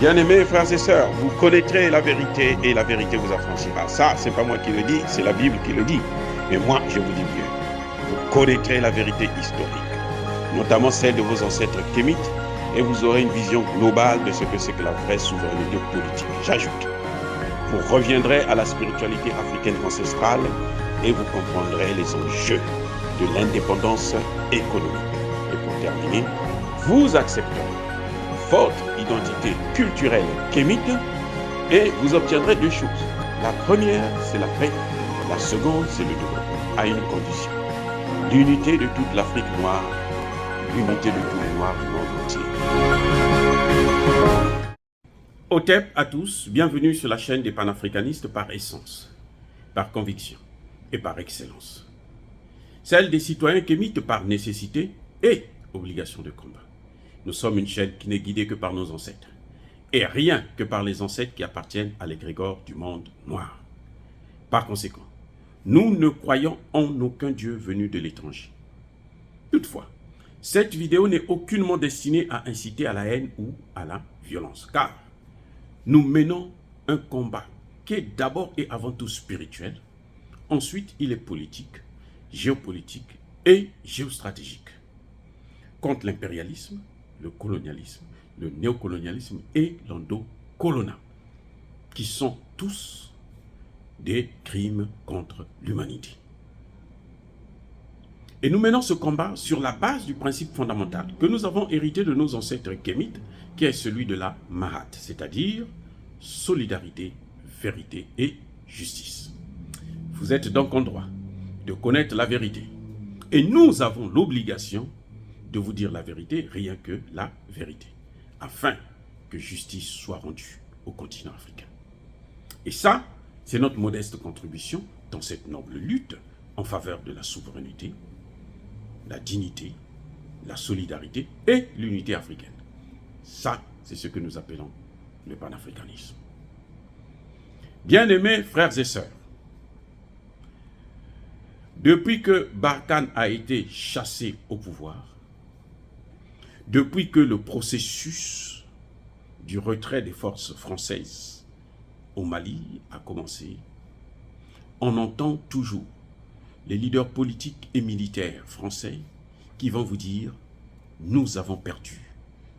Bien-aimés frères et sœurs, vous connaîtrez la vérité et la vérité vous affranchira. Ça, c'est pas moi qui le dis, c'est la Bible qui le dit. Mais moi, je vous dis bien, vous connaîtrez la vérité historique, notamment celle de vos ancêtres kémites, et vous aurez une vision globale de ce que c'est que la vraie souveraineté politique. J'ajoute, vous reviendrez à la spiritualité africaine ancestrale et vous comprendrez les enjeux de l'indépendance économique. Et pour terminer, vous accepterez votre identité culturelle kémite et vous obtiendrez deux choses. La première, c'est la paix. La seconde, c'est le développement, à une condition. L'unité de toute l'Afrique noire, l'unité de tous les Noirs du monde entier. Otep à tous, bienvenue sur la chaîne des panafricanistes par essence, par conviction et par excellence. Celle des citoyens kémites par nécessité et obligation de combat. Nous sommes une chaîne qui n'est guidée que par nos ancêtres, et rien que par les ancêtres qui appartiennent à l'égrégore du monde noir. Par conséquent, nous ne croyons en aucun Dieu venu de l'étranger. Toutefois, cette vidéo n'est aucunement destinée à inciter à la haine ou à la violence, car nous menons un combat qui est d'abord et avant tout spirituel, ensuite il est politique, géopolitique et géostratégique, contre l'impérialisme, le colonialisme, le néocolonialisme et l'endocolonat, qui sont tous des crimes contre l'humanité. Et nous menons ce combat sur la base du principe fondamental que nous avons hérité de nos ancêtres kémites, qui est celui de la Mahat, c'est-à-dire solidarité, vérité et justice. Vous êtes donc en droit de connaître la vérité. Et nous avons l'obligation de vous dire la vérité, rien que la vérité, afin que justice soit rendue au continent africain. Et ça, c'est notre modeste contribution dans cette noble lutte en faveur de la souveraineté, la dignité, la solidarité et l'unité africaine. Ça, c'est ce que nous appelons le panafricanisme. Bien-aimés frères et sœurs, depuis que Barkhane a été chassé au pouvoir, depuis que le processus du retrait des forces françaises au Mali a commencé, on entend toujours les leaders politiques et militaires français qui vont vous dire « Nous avons perdu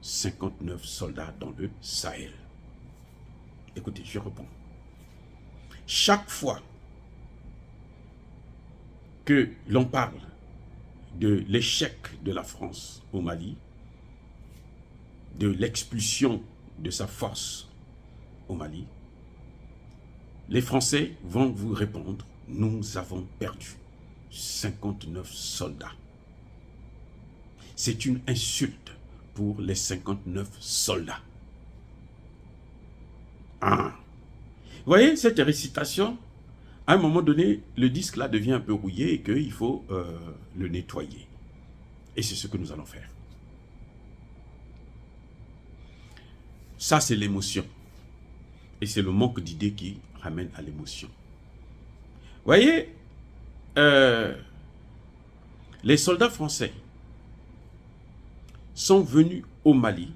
59 soldats dans le Sahel ». Écoutez, je réponds. Chaque fois que l'on parle de l'échec de la France au Mali, de l'expulsion de sa force au Mali, les Français vont vous répondre « Nous avons perdu 59 soldats ». C'est une insulte pour les 59 soldats. Ah. Vous voyez, cette récitation, à un moment donné, le disque là devient un peu rouillé et qu'il faut le nettoyer. Et c'est ce que nous allons faire. Ça, c'est l'émotion. Et c'est le manque d'idées qui ramène à l'émotion. Vous voyez, les soldats français sont venus au Mali,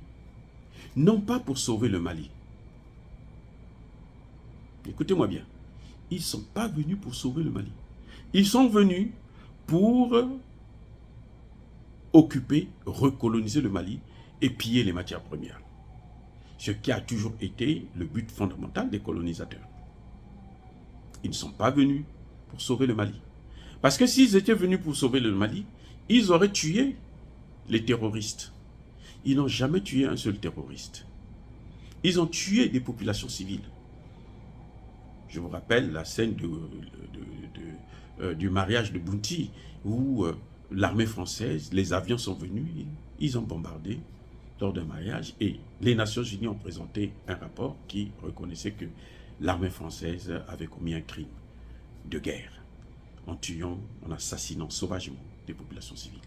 non pas pour sauver le Mali. Écoutez-moi bien. Ils ne sont pas venus pour sauver le Mali. Ils sont venus pour occuper, recoloniser le Mali et piller les matières premières. Ce qui a toujours été le but fondamental des colonisateurs. Ils ne sont pas venus pour sauver le Mali. Parce que s'ils étaient venus pour sauver le Mali, ils auraient tué les terroristes. Ils n'ont jamais tué un seul terroriste. Ils ont tué des populations civiles. Je vous rappelle la scène du mariage de Bounty, où l'armée française, les avions sont venus, ils ont bombardé lors d'un mariage, et les Nations Unies ont présenté un rapport qui reconnaissait que l'armée française avait commis un crime de guerre, en tuant, en assassinant sauvagement des populations civiles.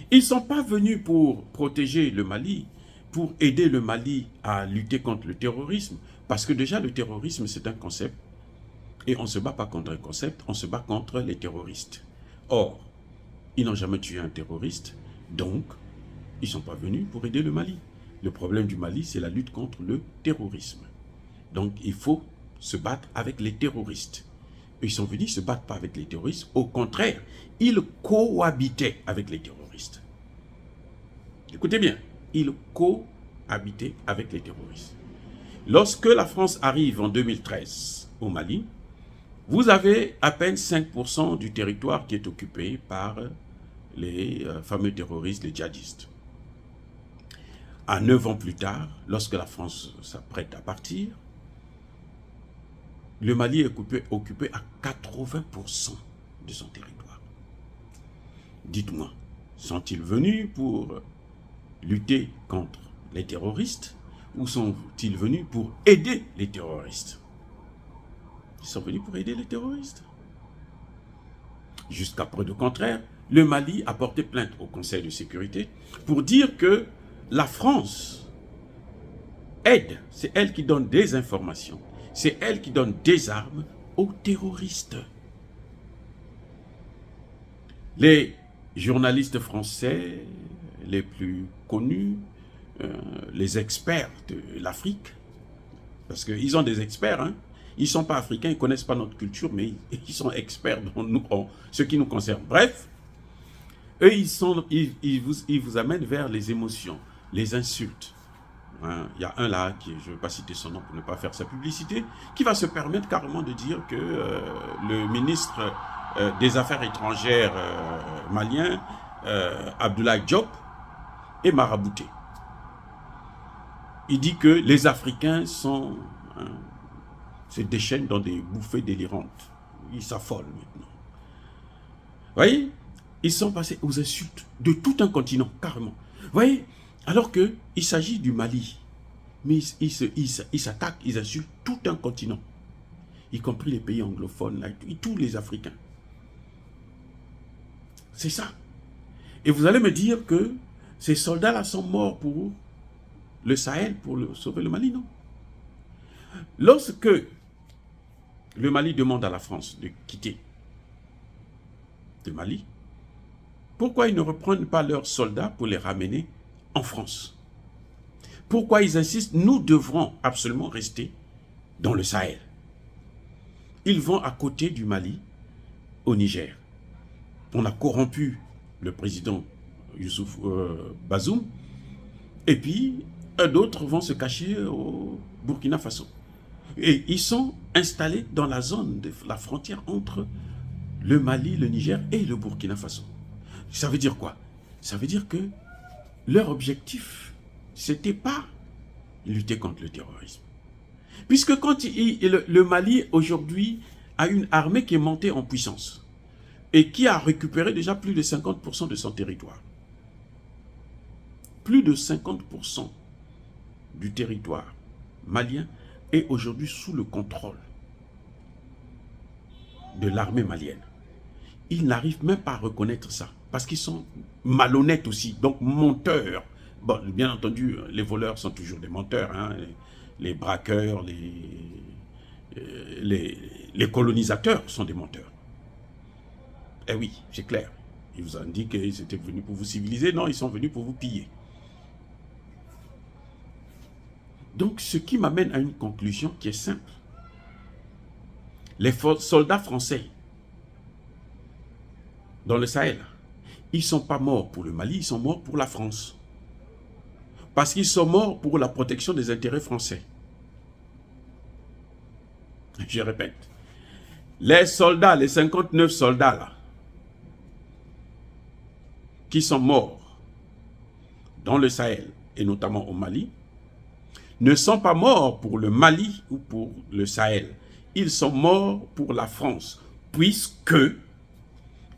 Ils ne sont pas venus pour protéger le Mali, pour aider le Mali à lutter contre le terrorisme, parce que déjà le terrorisme c'est un concept, et on ne se bat pas contre un concept, on se bat contre les terroristes. Or, ils n'ont jamais tué un terroriste, donc ils ne sont pas venus pour aider le Mali. Le problème du Mali, c'est la lutte contre le terrorisme. Donc, il faut se battre avec les terroristes. Ils sont venus se battre pas avec les terroristes. Au contraire, ils cohabitaient avec les terroristes. Écoutez bien, ils cohabitaient avec les terroristes. Lorsque la France arrive en 2013 au Mali, vous avez à peine 5% du territoire qui est occupé par les fameux terroristes, les djihadistes. À 9 ans plus tard, lorsque la France s'apprête à partir, le Mali est occupé à 80% de son territoire. Dites-moi, sont-ils venus pour lutter contre les terroristes ou sont-ils venus pour aider les terroristes? Ils sont venus pour aider les terroristes. Jusqu'à preuve de contraire, le Mali a porté plainte au Conseil de sécurité pour dire que la France aide, c'est elle qui donne des informations, c'est elle qui donne des armes aux terroristes. Les journalistes français les plus connus, les experts de l'Afrique, parce qu'ils ont des experts, hein. Ils ne sont pas africains, ils ne connaissent pas notre culture, mais ils sont experts dans ce qui nous concerne. Bref, eux, ils vous amènent vers les émotions, les insultes. Hein, il y a un là, je ne vais pas citer son nom pour ne pas faire sa publicité, qui va se permettre carrément de dire que le ministre des Affaires étrangères malien, Abdoulaye Diop, est marabouté. Il dit que les Africains se déchaînent dans des bouffées délirantes. Ils s'affolent maintenant. Vous voyez, ils sont passés aux insultes de tout un continent, carrément. Vous voyez, alors qu'il s'agit du Mali, mais ils s'attaquent, ils insultent tout un continent, y compris les pays anglophones, là, et tous les Africains. C'est ça. Et vous allez me dire que ces soldats-là sont morts pour le Sahel, pour sauver le Mali, non? Lorsque le Mali demande à la France de quitter le Mali, pourquoi ils ne reprennent pas leurs soldats pour les ramener en France? Pourquoi ils insistent, nous devrons absolument rester dans le Sahel? Ils vont à côté du Mali, au Niger. On a corrompu le président Youssouf Bazoum, et puis d'autres vont se cacher au Burkina Faso. Et ils sont installés dans la zone de la frontière entre le Mali, le Niger et le Burkina Faso. Ça veut dire quoi? Ça veut dire que leur objectif, c'était pas lutter contre le terrorisme. Puisque quand le Mali aujourd'hui a une armée qui est montée en puissance et qui a récupéré déjà plus de 50% de son territoire. Plus de 50% du territoire malien est aujourd'hui sous le contrôle de l'armée malienne. Ils n'arrivent même pas à reconnaître ça, parce qu'ils sont malhonnêtes aussi, donc menteurs. Bon, bien entendu, les voleurs sont toujours des menteurs, hein, les braqueurs, les colonisateurs sont des menteurs. Eh oui, c'est clair. Ils vous ont dit qu'ils étaient venus pour vous civiliser, non, ils sont venus pour vous piller. Donc, ce qui m'amène à une conclusion qui est simple. Les soldats français dans le Sahel, ils ne sont pas morts pour le Mali, ils sont morts pour la France. Parce qu'ils sont morts pour la protection des intérêts français. Je répète, les soldats, les 59 soldats là, qui sont morts dans le Sahel, et notamment au Mali, ne sont pas morts pour le Mali ou pour le Sahel. Ils sont morts pour la France, puisque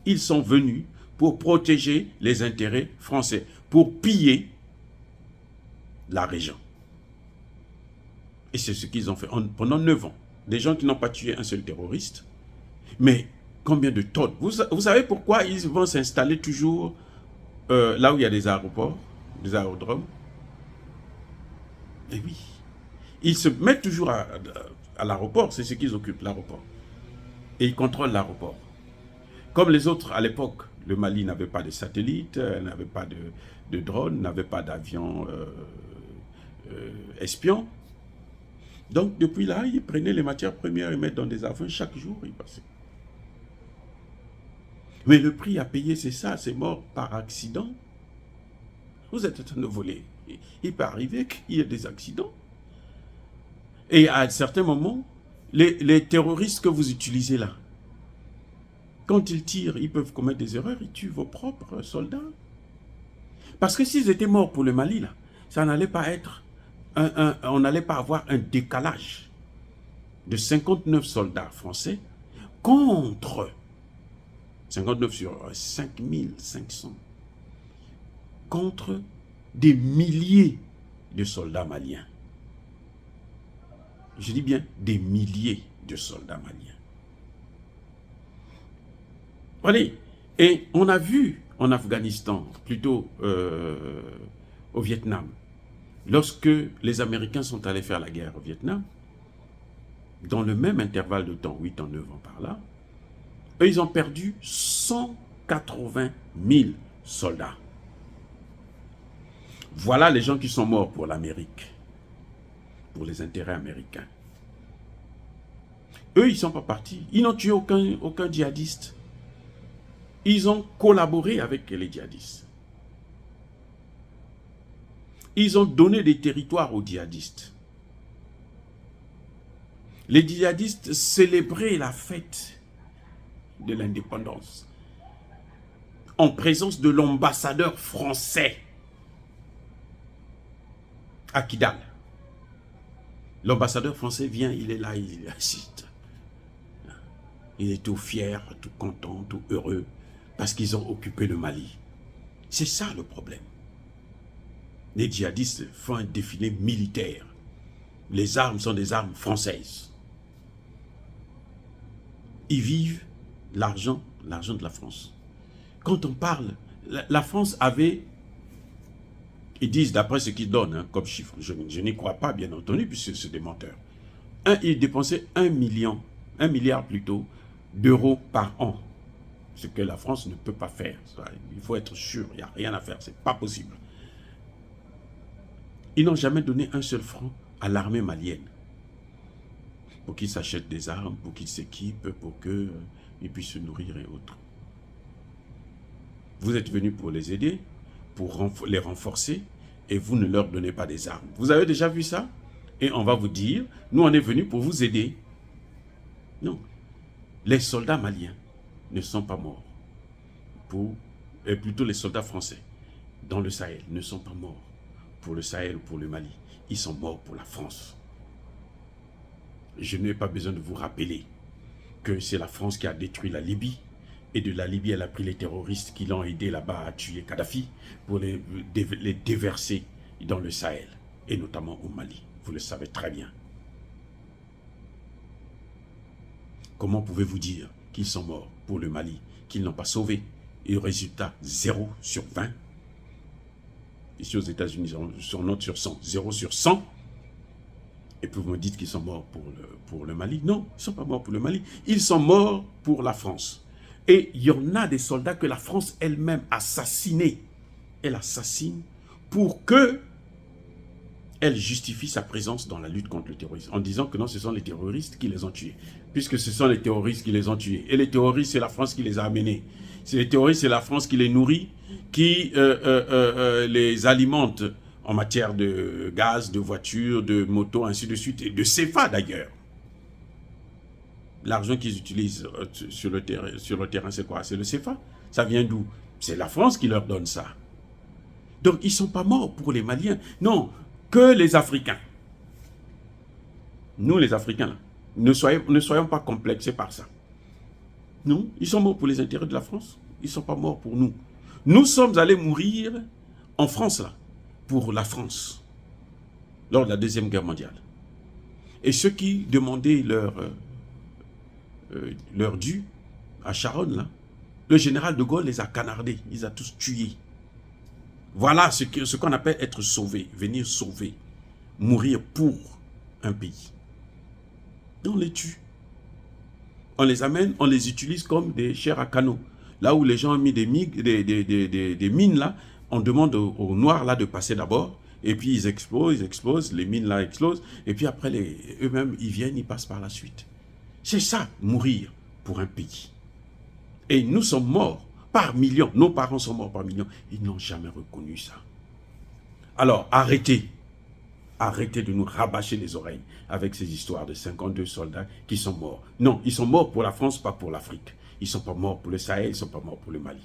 ils sont venus pour protéger les intérêts français, pour piller la région. Et c'est ce qu'ils ont fait pendant 9 ans. Des gens qui n'ont pas tué un seul terroriste, mais combien de tonnes? Vous savez pourquoi ils vont s'installer toujours là où il y a des aéroports, des aérodromes? Et oui, ils se mettent toujours à l'aéroport, c'est ce qu'ils occupent, l'aéroport. Et ils contrôlent l'aéroport. Comme les autres à l'époque, le Mali n'avait pas de satellite, n'avait pas de drone, n'avait pas d'avion espions. Donc, depuis là, ils prenaient les matières premières et mettaient dans des avions. Chaque jour, ils passaient. Mais le prix à payer, c'est ça, c'est mort par accident. Vous êtes en train de voler. Il peut arriver qu'il y ait des accidents. Et à certains moments, les terroristes que vous utilisez là, quand ils tirent, ils peuvent commettre des erreurs, ils tuent vos propres soldats. Parce que s'ils étaient morts pour le Mali, là, ça n'allait pas être, on n'allait pas avoir un décalage de 59 soldats français contre 59 sur 5500 contre des milliers de soldats maliens. Je dis bien des milliers de soldats maliens. Allez, et on a vu en Afghanistan, plutôt au Vietnam, lorsque les Américains sont allés faire la guerre au Vietnam, dans le même intervalle de temps, 8 ans, 9 ans par là, eux, ils ont perdu 180 000 soldats. Voilà les gens qui sont morts pour l'Amérique, pour les intérêts américains. Eux, ils ne sont pas partis. Ils n'ont tué aucun djihadiste. Ils ont collaboré avec les djihadistes. Ils ont donné des territoires aux djihadistes. Les djihadistes célébraient la fête de l'indépendance en présence de l'ambassadeur français à Kidal. L'ambassadeur français vient, il est là, il assiste. Il est tout fier, tout content, tout heureux, parce qu'ils ont occupé le Mali. C'est ça le problème. Les djihadistes font un défilé militaire. Les armes sont des armes françaises. Ils vivent l'argent de la France. Quand on parle, la France avait, ils disent d'après ce qu'ils donnent comme chiffre, je n'y crois pas bien entendu puisque c'est des menteurs. Ils dépensaient 1 milliard plutôt, d'euros par an. Ce que la France ne peut pas faire. Il faut être sûr, il n'y a rien à faire, c'est pas possible. Ils n'ont jamais donné un seul franc à l'armée malienne pour qu'ils s'achètent des armes, pour qu'ils s'équipent, pour qu'ils puissent se nourrir et autres. Vous êtes venus pour les aider, pour les renforcer, et vous ne leur donnez pas des armes. Vous avez déjà vu ça? Et on va vous dire, nous on est venus pour vous aider. Non. Les soldats maliens ne sont pas morts. Et plutôt les soldats français dans le Sahel ne sont pas morts pour le Sahel ou pour le Mali. Ils sont morts pour la France. Je n'ai pas besoin de vous rappeler que c'est la France qui a détruit la Libye. Et de la Libye, elle a pris les terroristes qui l'ont aidé là-bas à tuer Kadhafi pour les déverser dans le Sahel, et notamment au Mali. Vous le savez très bien. Comment pouvez-vous dire qu'ils sont morts pour le Mali, qu'ils n'ont pas sauvé? Et au résultat, 0 sur 20. Ici aux États-Unis, on note sur 100, 0 sur 100. Et puis vous me dites qu'ils sont morts pour le Mali. Non, ils ne sont pas morts pour le Mali. Ils sont morts pour la France. Et il y en a des soldats que la France elle-même assassinés. Elle assassine pour que elle justifie sa présence dans la lutte contre le terrorisme, en disant que non, ce sont les terroristes qui les ont tués, puisque ce sont les terroristes qui les ont tués. Et les terroristes, c'est la France qui les a amenés. C'est les terroristes, c'est la France qui les nourrit, qui les alimente en matière de gaz, de voitures, de motos, ainsi de suite, et de CFA d'ailleurs. L'argent qu'ils utilisent sur le terrain, c'est quoi? C'est le CFA. Ça vient d'où? C'est la France qui leur donne ça. Donc, ils ne sont pas morts pour les Maliens. Non, que les Africains. Nous, les Africains, là, ne soyons pas complexés par ça. Non, ils sont morts pour les intérêts de la France. Ils ne sont pas morts pour nous. Nous sommes allés mourir en France, là, pour la France, lors de la Deuxième Guerre mondiale. Et ceux qui demandaient leur dû à Charonne, là, le général de Gaulle les a canardés, il les a tous tués. Voilà ce qu'on appelle être sauvé, venir sauver, mourir pour un pays. Et on les tue. On les amène, on les utilise comme des chairs à canon. Là où les gens ont mis des mines, là, on demande aux Noirs là, de passer d'abord, et puis ils explosent, les mines là explosent, et puis après, eux-mêmes, ils viennent, ils passent par la suite. C'est ça, mourir pour un pays. Et nous sommes morts par millions, nos parents sont morts par millions, ils n'ont jamais reconnu ça. Alors, arrêtez de nous rabâcher les oreilles avec ces histoires de 52 soldats qui sont morts. Non, ils sont morts pour la France, pas pour l'Afrique. Ils ne sont pas morts pour le Sahel, ils ne sont pas morts pour le Mali.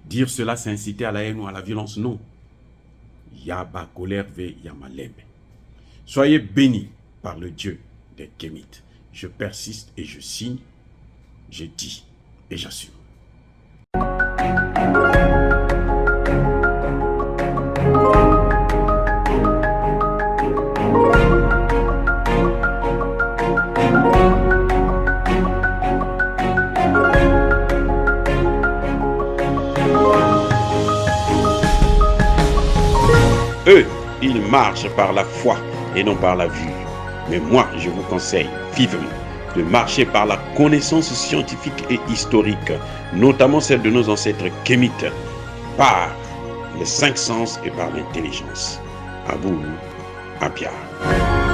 Dire cela, c'est inciter à la haine ou à la violence, non. Yaba colère ve yamalem. Soyez bénis par le Dieu des Kémites. Je persiste et je signe, je dis et j'assume. Eux, ils marchent par la foi et non par la vue. Mais moi, je vous conseille vivement de marcher par la connaissance scientifique et historique, notamment celle de nos ancêtres kémites, par les 5 sens et par l'intelligence. À vous, à Pierre.